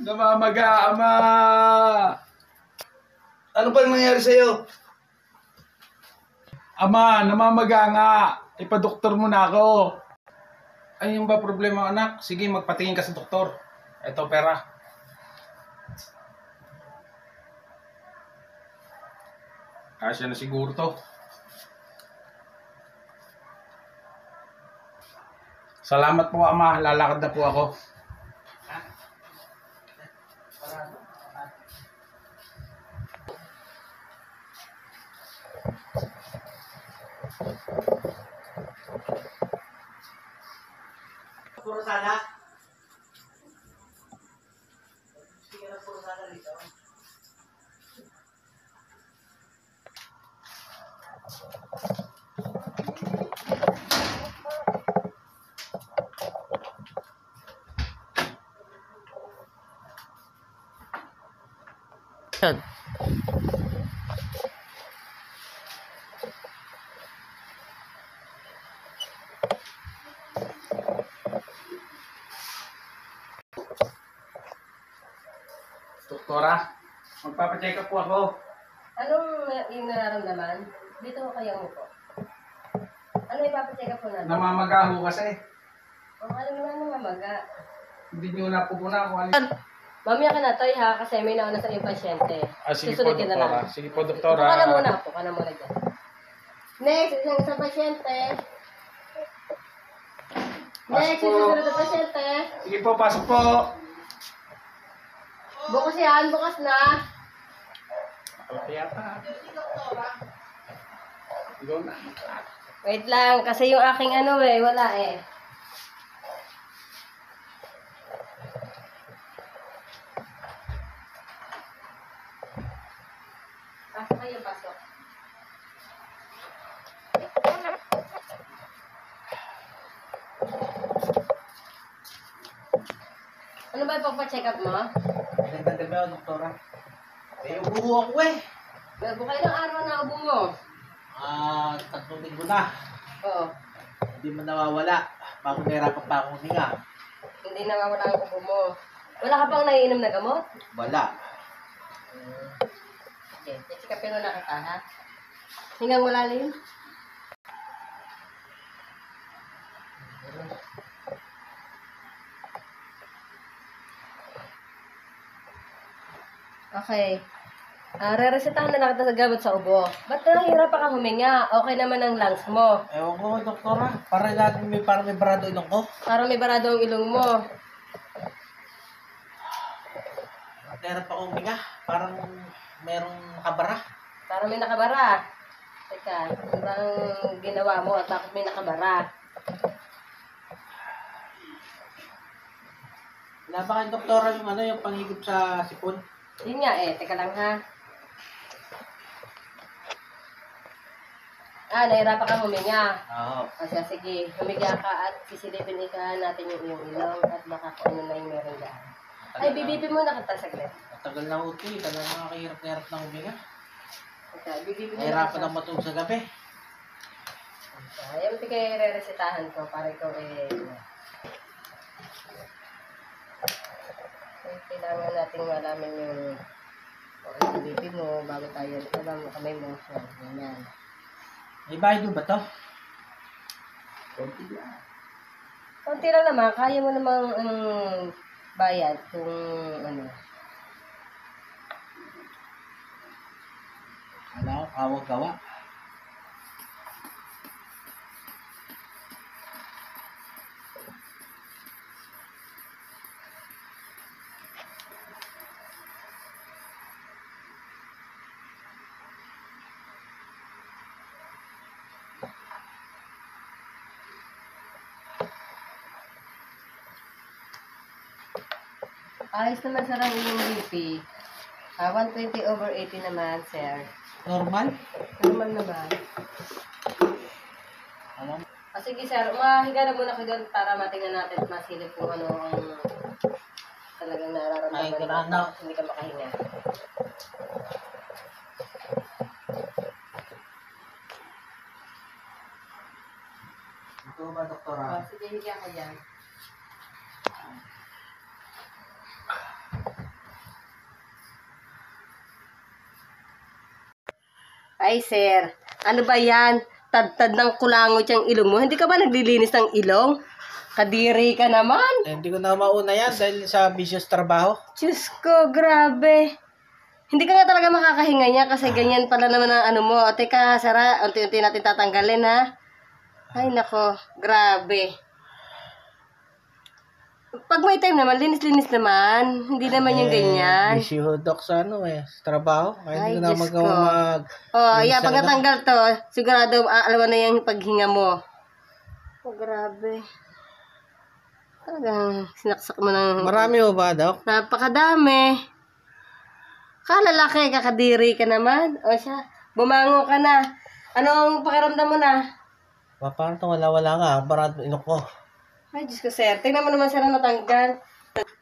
Namamaga, ama. Ano ba nangyari sa'yo? Ama, namamaga nga. Ipa-doktor mo na ako. Ay, yung ba problema, anak? Sige, magpatingin ka sa doktor. Ito, pera. Kasya na siguro to. Salamat po, ama. Lalakad na po ako. Puro sana. Sige na puro sana dito. Yan. Doktora, magpapacheck up po ako. Anong yung nararamdaman? Dito ko kaya mo po. Ano ipapacheck up po natin? Namamaga ho kasi. O ano mo na namamaga? Hindi nyo na po muna kung ano. Mamaya ka na Toy ha, kasi may nauna sa iyong pasyente. Sige po, Susunod ka na lang. doktora. Sige po, doktora. Upo ka na muna, upo ka na muna dyan. Next, isang pasyente. Next, Pasok po. susunod na pasyente. Sige po, pasok po. Bukas yan, bukas na. Kaya pa. Ikaw na. Wait lang, kasi yung aking ano wala eh. Pasok kayo, pasok. Ano ba ipagpa-check up mo? Magandang gabi ako, doktora. Eh, ubo ako eh. Bago kayo ng araw na ubo mo. 3 linggo na. Oo. Hindi mo nawawala. Bago nahirapan pa akong huminga. Hindi nawawala ang ubo mo. Wala ka pang naiinom na gamot? Wala. Okay, check upin mo na kita ha. Hinggang malalim. Okay. Re-resetahan na lang kita sa gamot sa ubo. Ba't nahihirap ka huminga? Okay naman ang lungs mo. Ewan ko, doktora. Parang may barado ilong ko. Parang may barado ang ilong mo. Nahirap ako huminga. Parang merong nakabara. Parang may nakabara. Teka, ano bang ginawa mo at bakit may nakabara? Wala ba kayong doktora yung panghigop sa sipon? Yun nga teka lang ha. Nahirapan ka huminga. Oo. Kasi sige, humiga ka at sisilipin natin yung iyong ilong at baka kung ano na yung meron dyan. Ay, bibipin mo na kita saglit. Matagal na uti. Talagang nakakahirap na huminga. Okay, bibipin mo na Nahirapan kita. na matulog sa gabi. Ayaw ito kayo re-resetahan ko para ikaw kailangan nating malaman yung bibipin mo bago tayo alam mo kamay mo. Yan. May bayad mo ba to? Konti lang naman, kaya mo namang bayad kung ano. Wala ko, kawag-gawa. Ayos naman sa lang yung BP. 120/80 naman, sir. Normal? Normal naman. Alam mo? Sige, sir. Mahiga na muna kayo doon para matingnan natin at masilip kung ano ang talagang nararamdaman. Ay, ganahan na. Hindi ka makahinga. Ito ba, doktora? Sige, higa ka dyan. Ay, sir. Ano ba yan? Tad-tad ng kulangot yung ilong mo. Hindi ka ba naglilinis ng ilong? Kadiri ka naman. Hindi ko na mauna yan dahil sa business trabaho. Diyos ko, grabe. Hindi ka nga talaga makakahinga niya kasi ganyan pala naman ang ano mo. O, teka, Sara, unti-unti natin tatanggalin, ha? Ay, nako, grabe. Pag may time naman, linis-linis naman. Hindi naman yung ganyan. Busy ho, Doc, sa sa trabaho. Kaya Ay, hindi ko na Diyos magawa ko. Oh, linis yeah, na pag natanggal to, sigurado alam mo na yung paghinga mo. Oh, grabe. Talagang sinaksak mo ng... Marami ho ba, Doc? Napakadami. Kalalaki, kakadiri ka naman. O siya, bumango ka na. Anong pakiramdam mo na? Parang wala-wala nga. Parang inok ko. Ay, Diyos ko, sir. Tingnan mo naman, sir, na natanggal.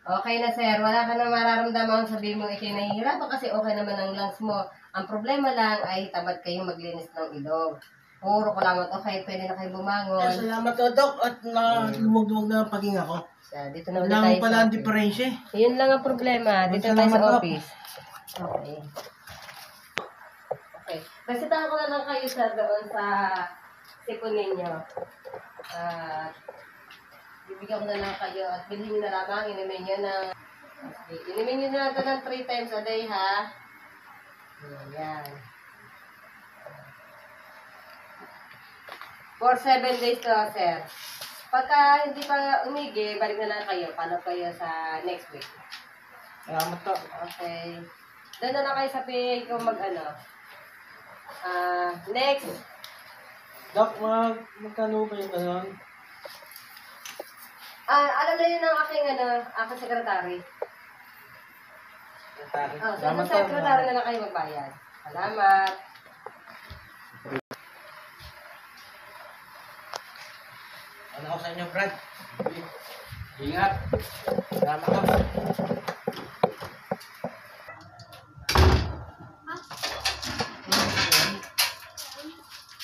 Okay na, sir. Wala ka na mararamdaman. Sabi mo, ikay nahihirapan kasi okay naman ang lungs mo. Ang problema lang ay tamad kayong maglinis ng ilong. Puro ko lang okay, pwede na kayo bumangon. Salamat ho, Doc. At lumog-lumog na ang paghinga ko. Siya, dito na ulit Wala tayo mo pala sa ang office. diferensya. Yun lang ang problema. Dito na tayo Salamat, sa Doc. office. Okay. Okay. Resetahan ko na lang kayo sa doon sa sipon ninyo. Bibigyan ko na lang kayo at bilhin nyo na lamang. Inumin nyo ng... Okay. Inumin nyo na ito ng 3 times a day, ha? Ayan. For 7 days to, sir. Pagka hindi pa umigi, balik na lang kayo. Paano kayo sa next week? Salamat ho. Okay. Doon na lang kayo sa PA kung mag-ano. Next. Doc, magkano ba yung ganon? Alam na yun ang aking sekretary. Sa Salamat ho. sekretary na lang kayo magbayad. Salamat. Ano ako sa inyo, Brad? Ingat. Salamat ho.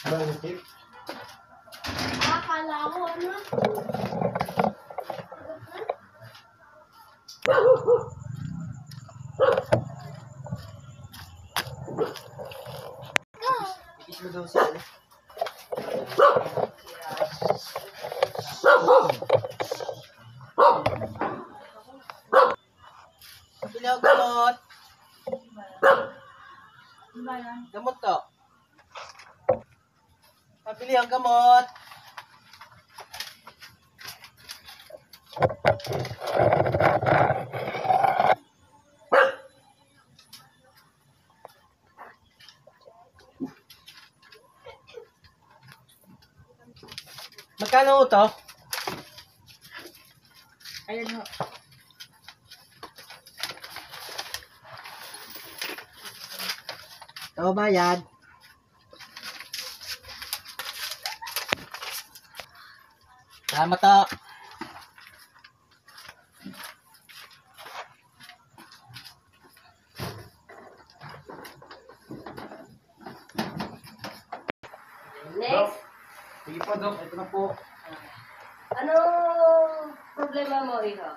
Bakit? Akala ko, ano? Ibig mo daw sali. Pabili ako gamot. Gamot to. Pabili ang gamot. Magkano to? Ayan ho. Ito bayad. Salamat to. Next. Sige po, Doc. Ito na po. Ano problema mo, Iho?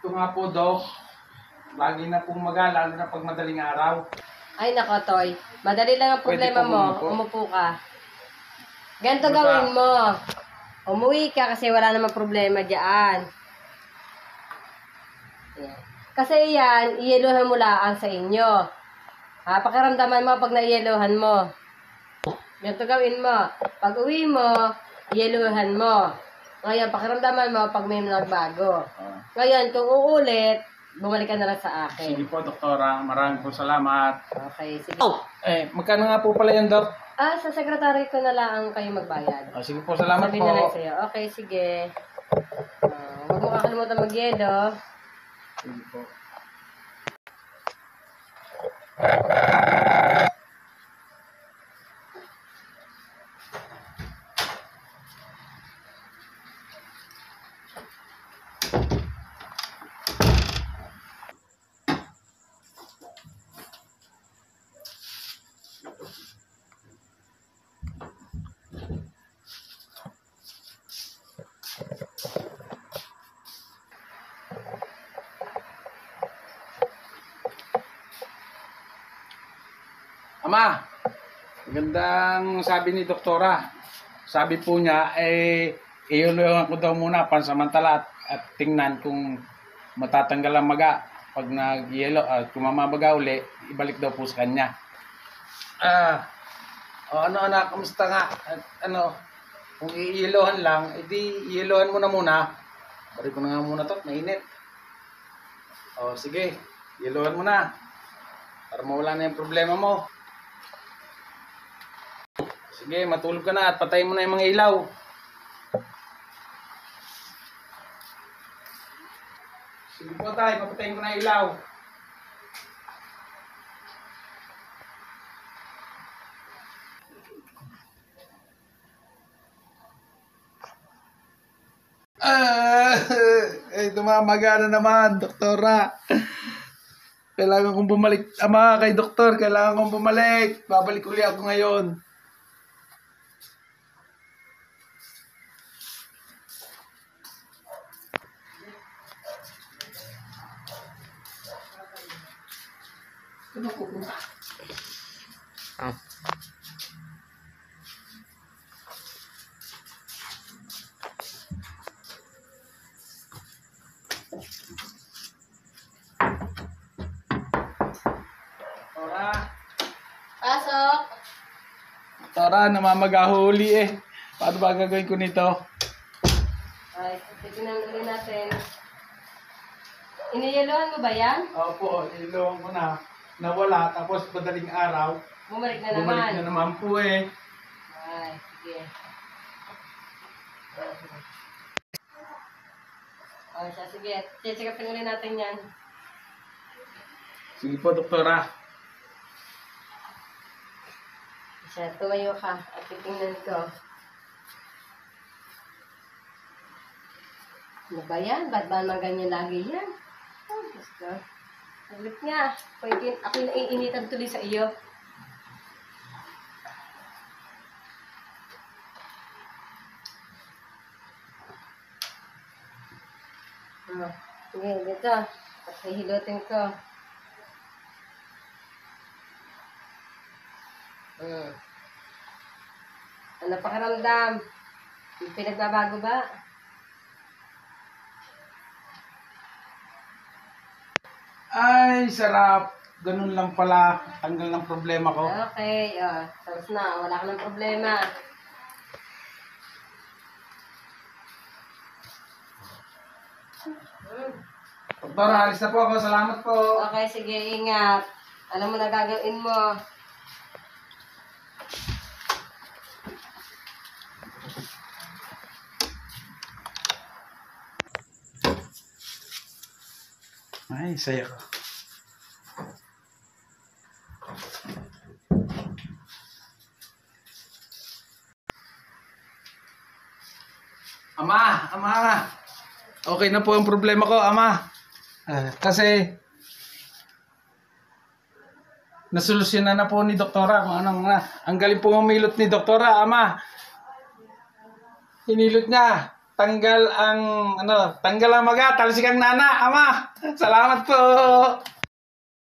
Ito nga po, Doc. Lagi na pong lalo na pag madaling araw. Ay, nako, Toy. Madali lang ang Pwede problema po mo. umupo. Umupo ka. Ganito Basta- gawin mo. Umuwi ka kasi wala namang problema dyan. Yan. Kasi yan, iyeluhan mo lang sa inyo. Pakiramdaman mo pag naiyeluhan mo. Ganito gawin mo. Pag uwi mo, iyeluhan mo. Ngayon, pakiramdaman mo pag may nagbago. Ngayon, kung uulit, bumalik ka na lang sa akin. Sige po, Doktora. Maraming po salamat. Okay, sige. Magkano nga po pala yan, Doc? Sa sekretary ko na lang kayo magbayad. Sige po, salamat Sabihin po. na lang sa'yo. Okay, sige. Huwag mo kakalimutan mag-yelo. Sige po. Ama, Magandang sabi ni doktora. Sabi po niya, iuluhan ko daw muna pansamantala at tingnan kung matatanggal ang maga. Pag nag-yelo, kung mamabaga uli, ibalik daw po sa kanya. Ano anak, kamusta nga? At kung iiluhan lang, edi iiluhan mo na muna. Bari ko na nga muna to, mainit. Sige, iiluhan mo na. Para mawala na yung problema mo. Sige, matulog ka na at patayin mo na yung mga ilaw. Sige po tayo, papatayin ko na yung ilaw. Tumamaga na naman, doktora. Kailangan kong bumalik. Ama, kay doktor, kailangan kong bumalik. Babalik uli ako ngayon. Ano ko punta? Pasok. Tara, namamagahuli eh. Paano ba gagawin ko nito? Ay, titignan ulit natin. Iniyelohan mo ba yan? Opo, iluwang ko na. Nawala, tapos madaling araw. Bumalik na naman. Bumalik na naman po eh. Ay, sige. Sige. Check-upin ulit natin yan. Sige po, doktora. Tumayo ka at titingnan ko. Ano ba yan? Ba't ba naman ganyan lagi yan? Diyos ko. Saglit nga. Pwede ako naiinitan tuloy sa iyo. Sige, dito. At hihilutin ko. Ano pakiramdam? Pinagbabago ba? Ay, sarap. Ganun lang pala. Tanggal ng problema ko. Okay, tapos na. Wala ka ng problema. Doktora, alis na po ako. Salamat po. Okay, sige, ingat. Alam mo na gagawin mo. Ay, saya ko. Ama. Okay na po ang problema ko, ama. Kasi nasolusyonan na po ni doktora kung anong ang galing po umilot ni doktora, ama. Hinilot niya. Tanggal ang maga, talsikan nana, ama. Salamat po.